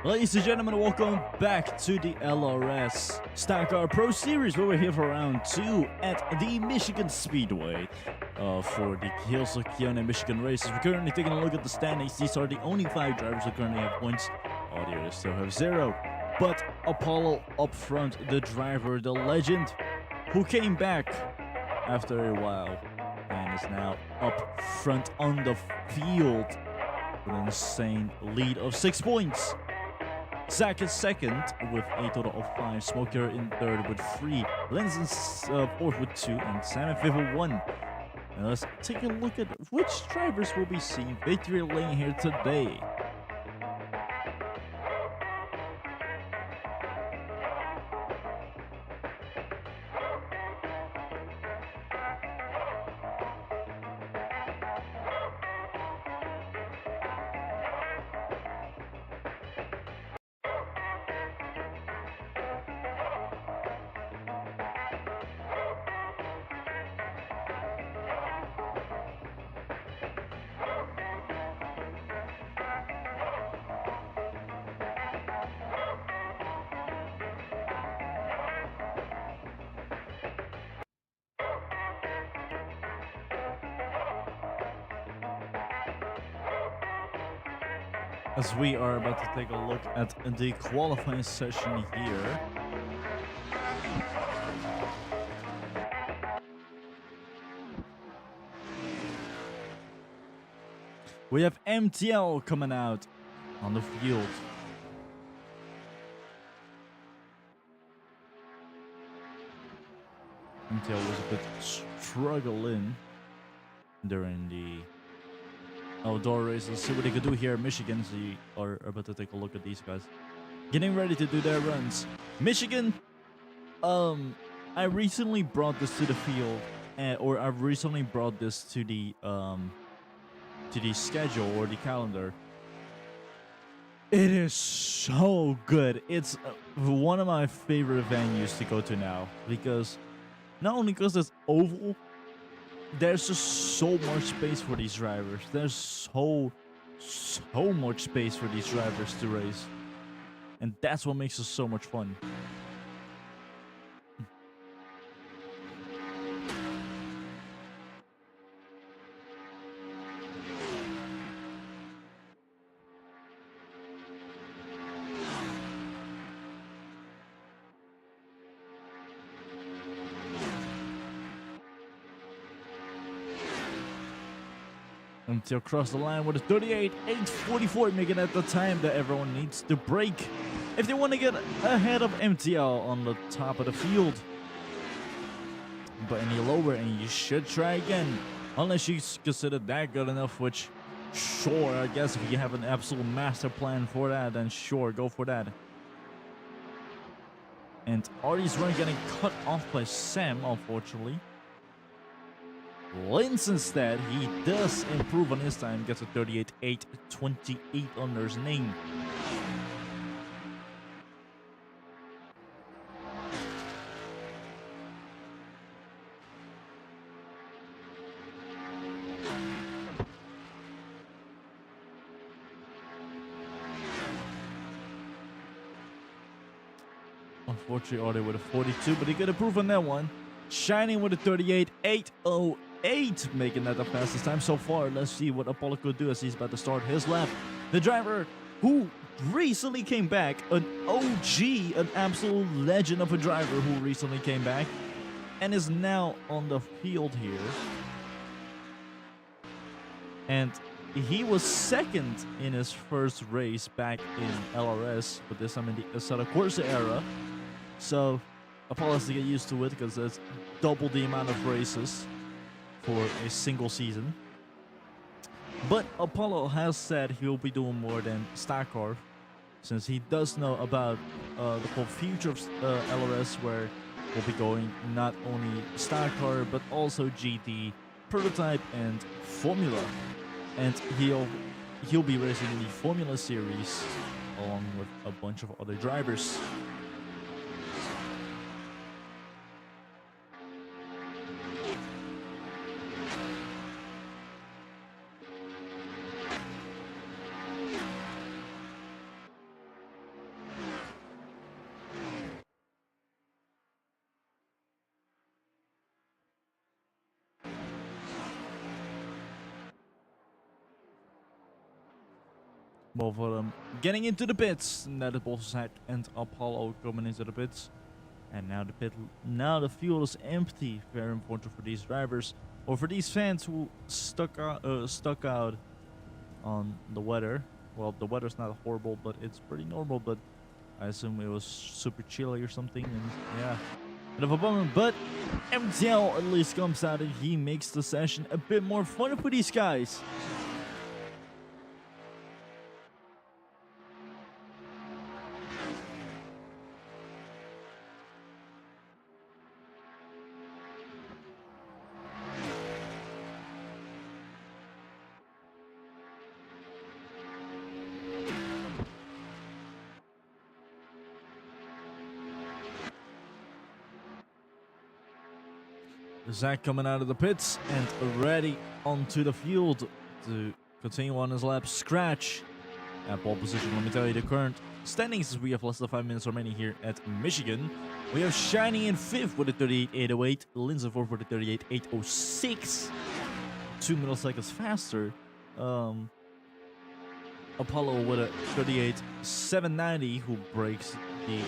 Ladies and gentlemen, welcome back to the LRS Stock Car Pro Series, where we're here for round 2 at the Michigan Speedway for the Khione Michigan races. We're currently taking a look at the standings. These are the only 5 drivers who currently have points. All the others still have 0. But Apollo up front, the driver, the legend, who came back after a while and is now up front on the field with an insane lead of 6 points. Zach is second with a total of 5. Smoker in third with 3. Lenz in fourth with 2. And Sam in fifth with 1. Now let's take a look at which drivers will be seeing victory lane here today. As we are about to take a look at the qualifying session here. We have MTL coming out on the field. MTL was a bit struggling during the outdoor race. Let's see what they could do here in Michigan. So we are about to take a look at these guys getting ready to do their runs. Michigan, I recently brought this to the field, or I've recently brought this to the schedule or the calendar. It is so good. It's one of my favorite venues to go to now, because not only because it's oval, there's just so much space for these drivers. There's so much space for these drivers to race. And that's what makes it so much fun. Until cross the line with a 38.844, making it the time that everyone needs to break if they want to get ahead of MTL on the top of the field. But any lower, and you should try again, unless you consider that good enough, which sure, I guess if you have an absolute master plan for that, then sure, go for that. And Artie's run getting cut off by Sam, unfortunately. Lenz instead, he does improve on his time, gets a 38.828 under his name. Unfortunately, Artie with a 42, but he could improve on that one. Shining with a 38.808. Making that the fastest time so far. Let's see what Apollo could do as he's about to start his lap. The driver who recently came back, an OG, an absolute legend of a driver who recently came back and is now on the field here. And he was second in his first race back in LRS, but this time in the Assetto Corsa era. So Apollo has to get used to it, because there's double the amount of races for a single season. But Apollo has said he'll be doing more than stock car, since he does know about the whole future of LRS, where we'll be going not only stock car but also GT, prototype, and Formula. And he'll be racing in the Formula series along with a bunch of other drivers. Both of them getting into the pits. Now the both Zach and Apollo coming into the pits. And now the fuel is empty. Very important for these drivers or for these fans who stuck out on the weather. Well, the weather's not horrible, but it's pretty normal. But I assume it was super chilly or something. And yeah, bit of a bummer. But MTL at least comes out and he makes the session a bit more fun for these guys. Zach coming out of the pits and ready onto the field to continue on his lap. Scratch at pole position. Let me tell you the current standings as we have less than 5 minutes remaining here at Michigan. We have Shiny in 5th with a 38.808. Linz in 4th with a 38.806. 2 milliseconds faster. Apollo with a 38.790 who breaks the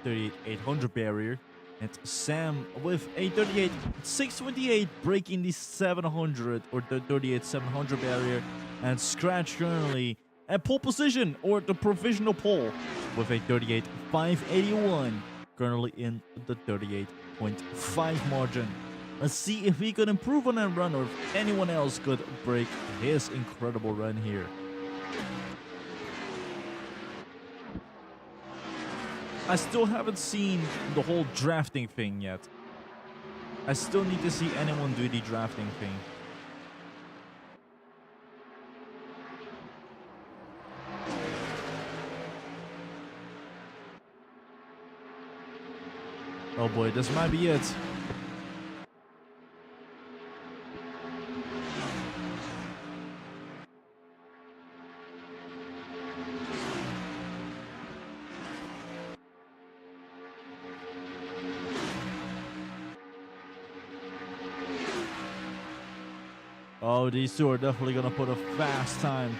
38.800 barrier. And Sam with a 38.628 breaking the 700 or the 38.700 barrier. And Scratch currently at pole position or the provisional pole with a 38.581 currently in the 38.5 margin. Let's see if he could improve on that run or if anyone else could break his incredible run here. I still haven't seen the whole drafting thing yet. I still need to see anyone do the drafting thing. Oh boy, this might be it. Oh, these two are definitely gonna put a fast time.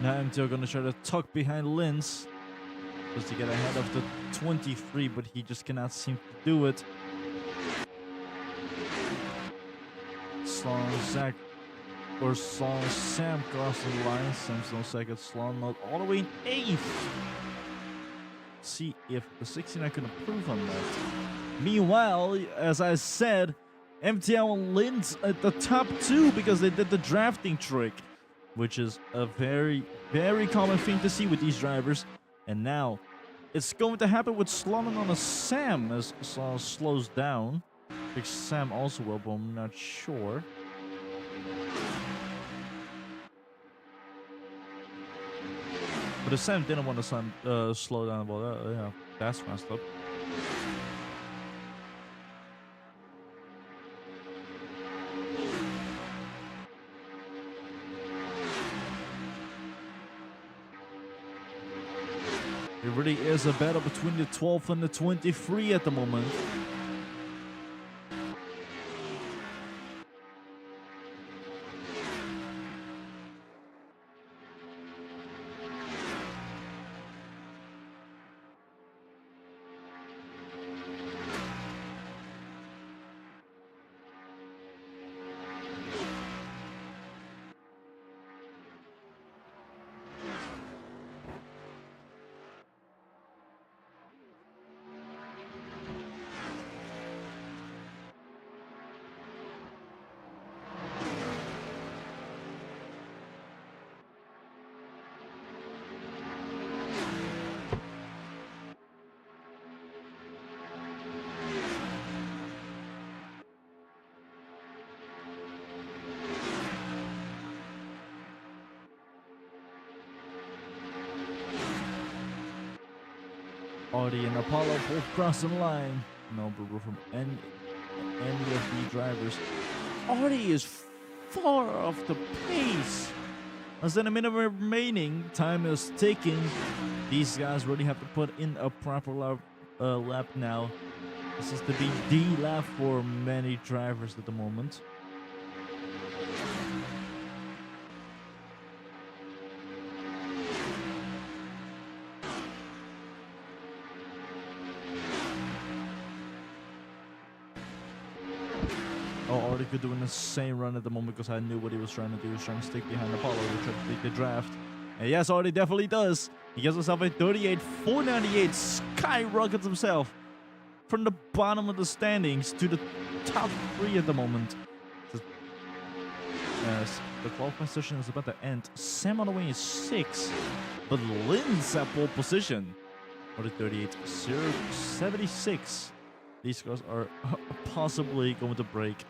Now MTL gonna try to tuck behind Linz just to get ahead of the 23, but he just cannot seem to do it. Sloan, Zach, or Sloan, Sam crossing the line. Sam's no second. Sloan not all the way in 8th. See if the 69 can improve on that. Meanwhile, as I said, MTL and Linz at the top 2 because they did the drafting trick, which is a very, very common thing to see with these drivers. And now it's going to happen with Sloan on a Sam as Sloan slows down. I think Sam also will, but I'm not sure. But if Sam didn't want to slow down, well, yeah, that's messed up. It really is a battle between the 12 and the 23 at the moment. Audi and Apollo both crossing the line. No approval from any of the drivers. Audi is far off the pace. Less than a minute remaining. Time is ticking. These guys really have to put in a proper lap now. This is to be the lap for many drivers at the moment. Oh, already could do an insane run at the moment because I knew what he was trying to do. He was trying to stick behind Apollo to try to take the draft. And yes, already definitely does. He gets himself a 38.498, skyrockets himself from the bottom of the standings to the top 3 at the moment. As the qualifying session is about to end, Sam on the way is 6, but Lynn's at pole position for the 38.076. These guys are possibly going to break.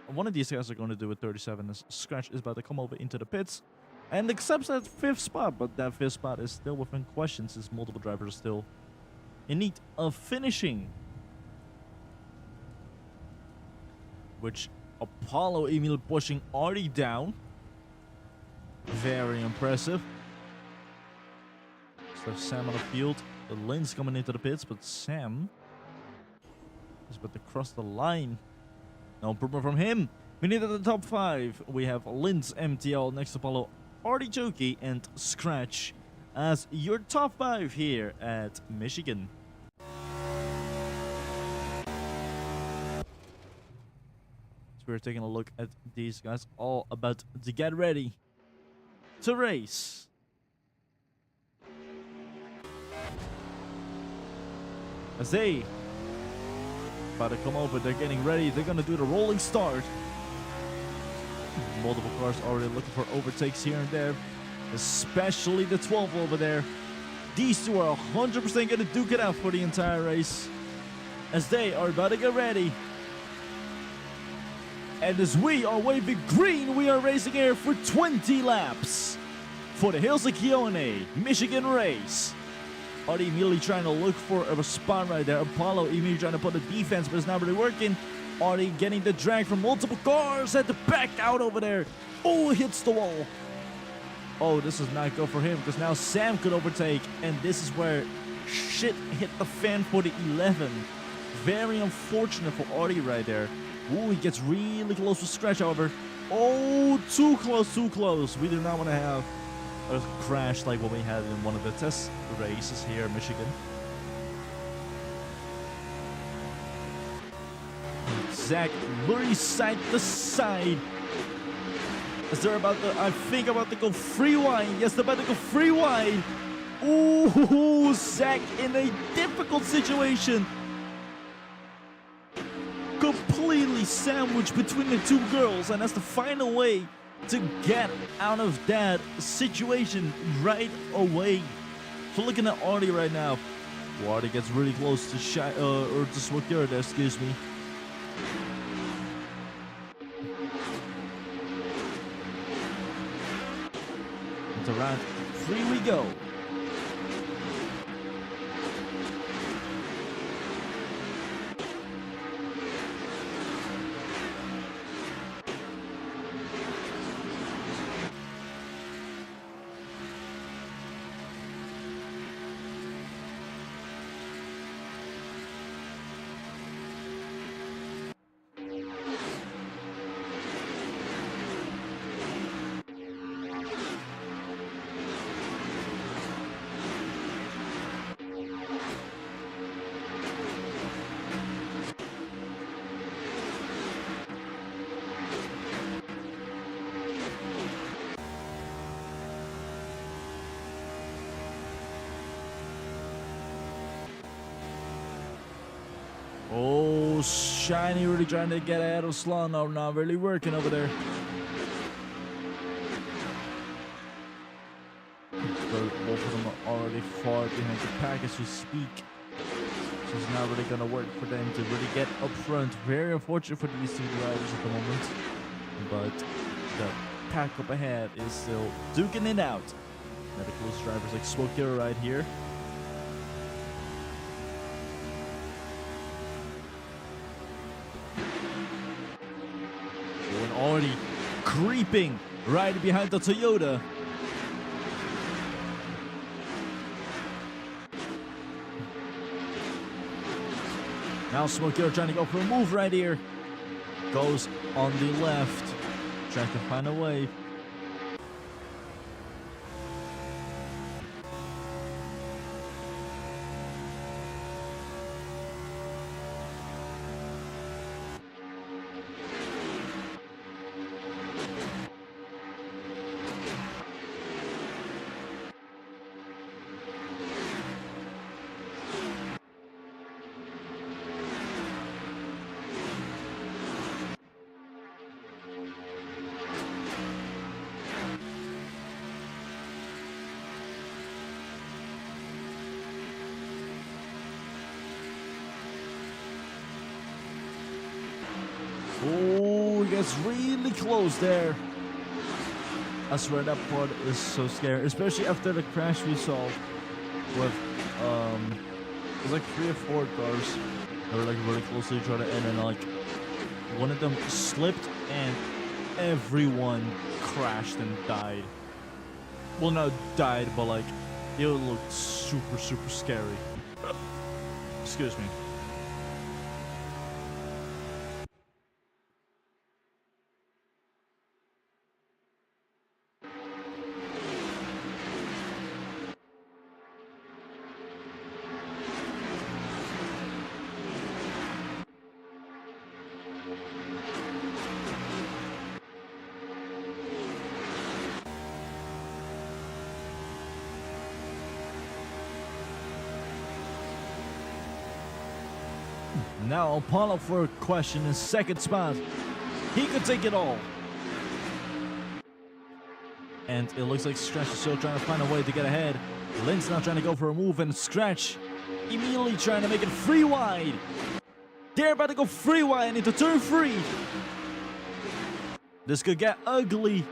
One of these guys are going to do a 37 as Scratch is about to come over into the pits and accepts that 5th spot, but that 5th spot is still within question since multiple drivers are still in need of finishing. Which Apollo immediately pushing Artie down. Very impressive. So Sam on the field. The Lynn's coming into the pits, but Sam is about to cross the line. No improvement from him. We need at the top 5. We have Lynn's MTL next to Apollo, Artichoke, and Scratch as your top 5 here at Michigan. So we're taking a look at these guys all about to get ready to race. As they about to come over, they're getting ready. They're going to do the rolling start. Multiple cars already looking for overtakes here and there, especially the 12 over there. These two are 100% going to duke it out for the entire race as they are about to get ready. And as we are waving green, we are racing here for 20 laps for the Hills of Khione Michigan race. Artie immediately trying to look for a spot right there. Apollo immediately trying to put the defense, but it's not really working. Artie getting the drag from multiple cars, had to back out over there. Oh, hits the wall. Oh, this is not good for him because now Sam could overtake, and this is where shit hit the fan for the 11. Very unfortunate for Artie right there. Ooh, he gets really close to Scratch, however. Oh, too close, too close. We do not want to have a crash like what we had in one of the test races here in Michigan. Zach literally side to side as they're about to, I think, about to go free wide. Yes, they're about to go free wide. Ooh, Zach in a difficult situation. Completely sandwiched between the two girls, and that's the final way to get out of that situation right away. So looking at Artie right now, Artie gets really close to Swakira there, excuse me. Into round 3 we go. Oh, Shiny really trying to get ahead of Sloan. No, not really working over there. Both of them are already far behind the pack as we speak. So it's not really going to work for them to really get up front. Very unfortunate for these two drivers at the moment. But the pack up ahead is still duking it out. Now the close drivers like Swakira right here. Already creeping right behind the Toyota. Now Smokey trying to go for a move right here. Goes on the left. Trying to find a way. Oh, he gets really close there. I swear that part is so scary, especially after the crash we saw with it was like 3 or 4 cars that were like really close to each other, and then like one of them slipped and everyone crashed and died. Well, not died, but like it looked super scary. Excuse me. Now Apollo for a question in second spot. He could take it all. And it looks like Scratch is still trying to find a way to get ahead. Lynn's now trying to go for a move, and Scratch immediately trying to make it free wide. They're about to go free wide into turn 3. This could get ugly.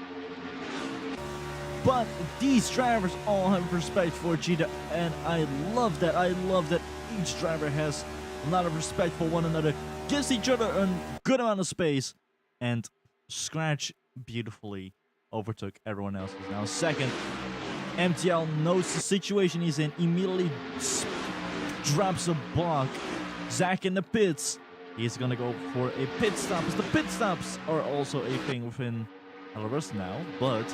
But these drivers all have respect for Cheetah, and I love that. I love that each driver has a lot of respect for one another, gives each other a good amount of space, and Scratch beautifully overtook everyone else. He's now second. MTL knows the situation he's in, immediately drops a block. Zach in the pits. He's gonna go for a pit stop, as the pit stops are also a thing within LRS now, but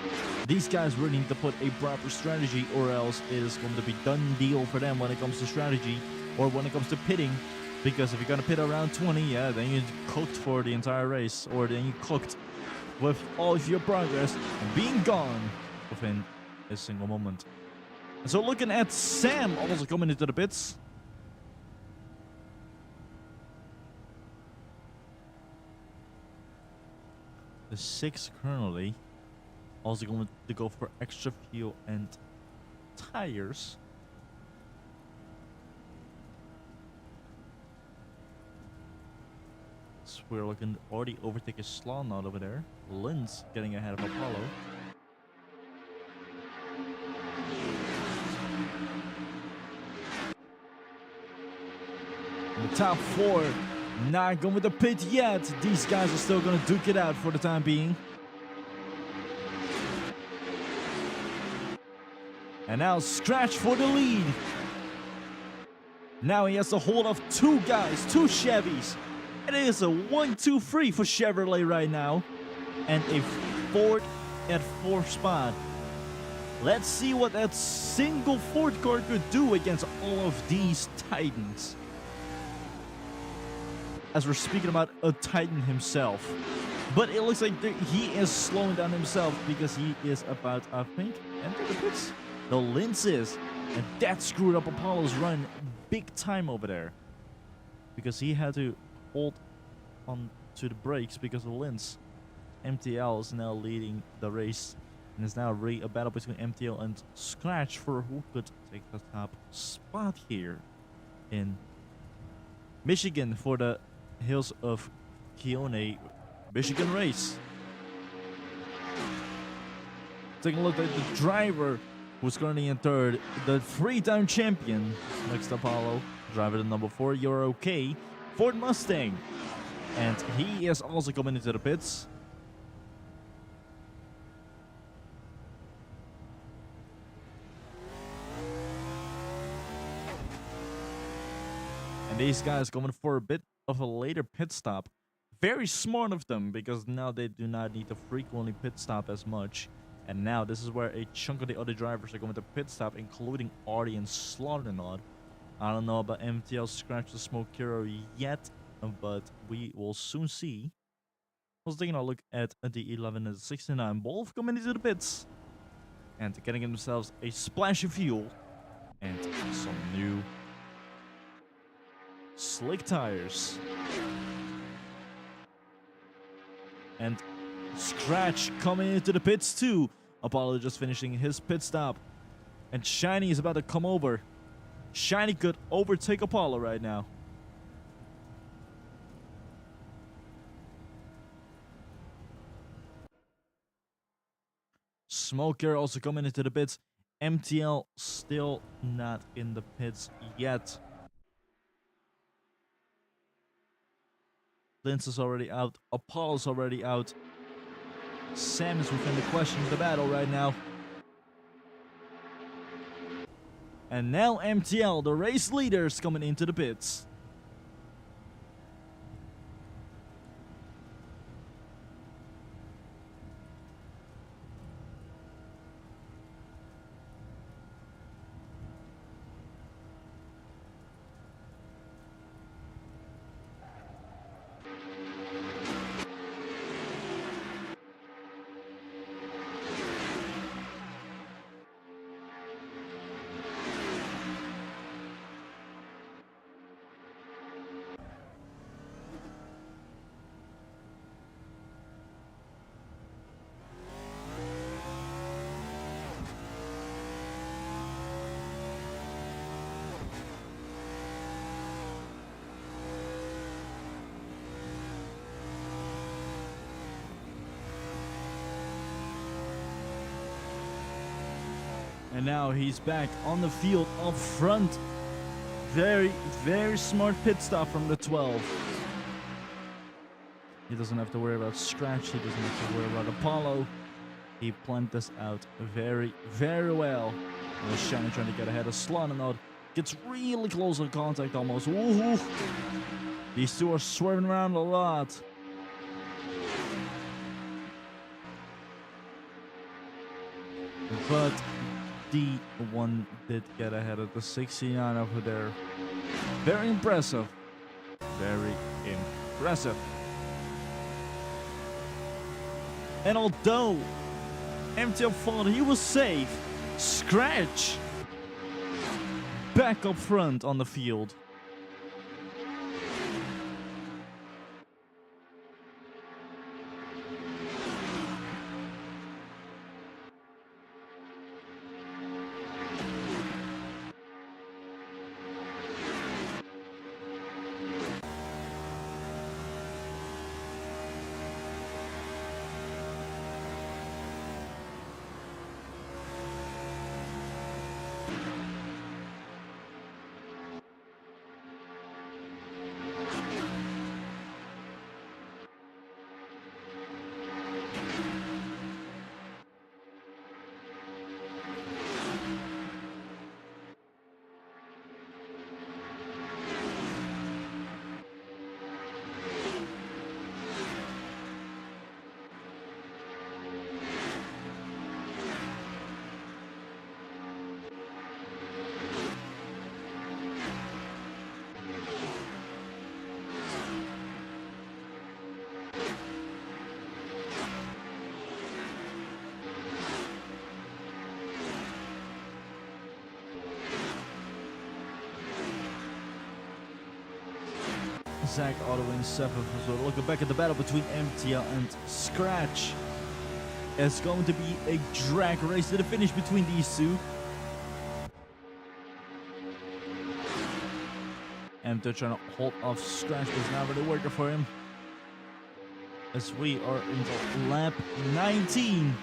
these guys really need to put a proper strategy, or else it is going to be done deal for them when it comes to strategy, or when it comes to pitting. Because if you're gonna pit around 20, yeah, then you're cooked for the entire race, or then you're cooked with all of your progress being gone within a single moment. And so looking at Sam also coming into the pits. The 6 currently also going to go for extra fuel and tires. So we're looking to already overtake a Slon out over there. Lynn's getting ahead of Apollo. In the top 4, not going with the pit yet. These guys are still going to duke it out for the time being. And now Scratch for the lead. Now he has a hold of 2 guys, 2 Chevys. It is a 1-2-3 for Chevrolet right now. And a Ford at 4th spot. Let's see what that single Ford car could do against all of these Titans. As we're speaking about a Titan himself. But it looks like he is slowing down himself, because he is about, I think, enter the pits. The Linz is. And that screwed up Apollo's run big time over there. Because he had to hold on to the brakes because of Linz. MTL is now leading the race, and it's now really a battle between MTL and Scratch for who could take the top spot here in Michigan for the Hills of Khione Michigan race. Taking a look at the driver who's currently in 3rd, the 3-time champion next to Apollo, driver the number 4, you're okay, Ford Mustang. And he is also coming into the pits. And And these guys going for a bit of a later pit stop. Very smart of them, because now they do not need to frequently pit stop as much. And now this is where a chunk of the other drivers are going to pit stop, including Artie and Slaughternod. I don't know about MTL Scratch the Smoke Hero yet, but we will soon see. I was taking a look at the 11 and the 69, both coming into the pits and getting themselves a splash of fuel and some new slick tires. And Scratch coming into the pits too. Apollo just finishing his pit stop. And Shiny is about to come over. Shiny could overtake Apollo right now. Smoker also coming into the pits. MTL still not in the pits yet. Lince is already out. Apollo's already out. Sam is within the question of the battle right now. And now MTL, the race leaders, coming into the pits. And now he's back on the field up front. Very, very smart pit stop from the 12. He doesn't have to worry about Scratch. He doesn't have to worry about Apollo. He planned this out very, very well. And Shiny trying to get ahead of Slaughternod. Gets really close on contact almost. Woohoo! These two are swerving around a lot. But D1 did get ahead of the 69 over there. Very impressive. Very impressive. And although MTL thought he was safe, Scratch back up front on the field. Zach autoing 7th as well. Looking back at the battle between MTL and Scratch. It's going to be a drag race to the finish between these two. MTL trying to hold off Scratch, but it's not really working for him. As we are into lap 19.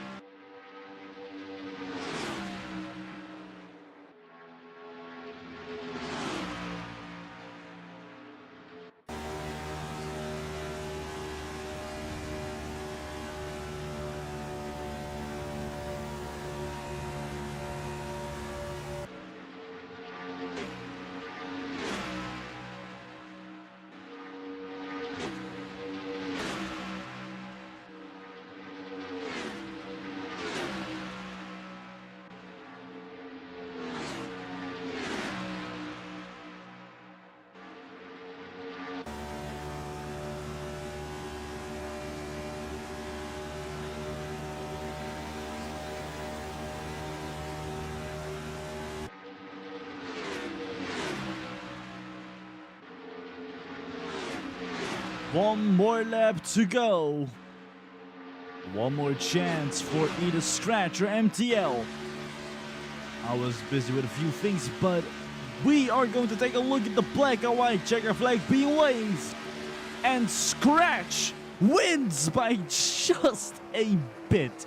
One more lap to go. One more chance for either Scratch or MTL. I was busy with a few things, but we are going to take a look at the black and white checker flag being waved. And Scratch wins by just a bit,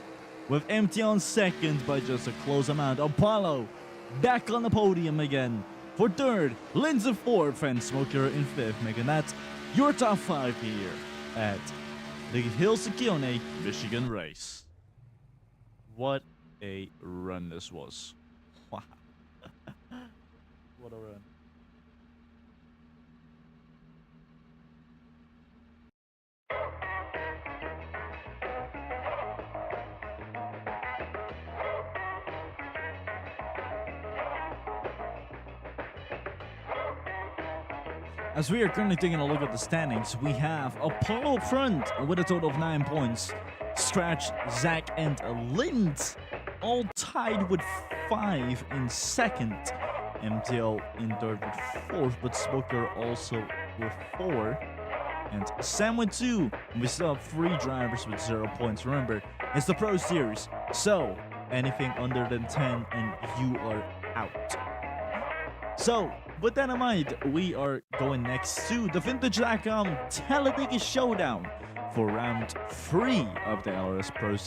with MTL in second by just a close amount. Apollo back on the podium again for third, Lindsay fourth, and Smoker in fifth, making that your top 5 here at the Hills of Khione Michigan race. What a run this was. Wow. What a run. As we are currently taking a look at the standings, we have Apollo front with a total of 9 points. Scratch, Zach, and Lind all tied with 5 in second. MTL in third with 4th, but Smoker also with 4. And Sam with 2. And we still have 3 drivers with 0 points. Remember, it's the Pro Series, so anything under than 10 and you are out. So, with that in mind, we are going next to the Vintage.com Talladega Showdown for round 3 of the LRS Pro